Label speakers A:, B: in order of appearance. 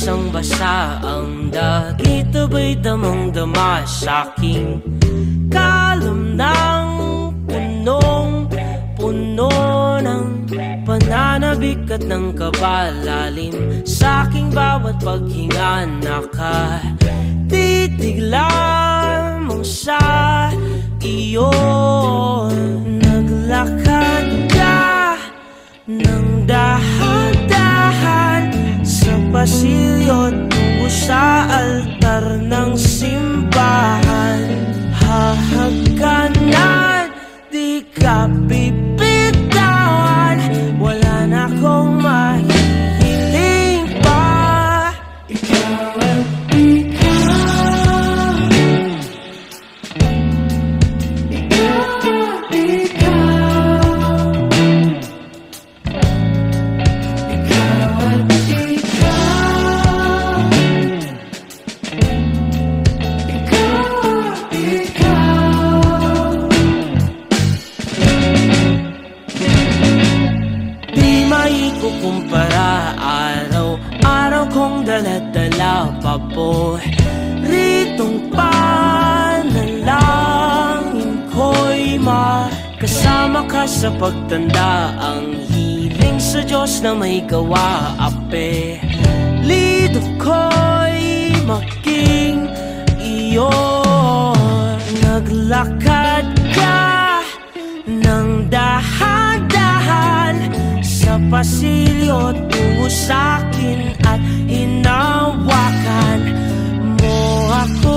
A: basang-basa ang dagit, abay damang-dama sa'king kalam ng punong-puno ng pananabik at ng kabalalim. Sa'king bawat paghinga nakatitig lamang sa iyo. Naglakad ka ng dahan-dahan sa pasilyo tungo sa altar ng simbahan. Hahagkanan, di ka bibitawan, wala na akong mahihiling pa. Ikaw at ikaw, ikaw at ikaw, ikaw at kumpara, araw-araw kong dala-dala pa po ritong panalangin ko'y makasama ka sa pagtanda. Ang hiling sa Diyos na may gawa, apelido ko'y maging iyo. Naglakad ka ng dahan-dahan sa pasilyo tungo sa'kin at hinawakan mo ako.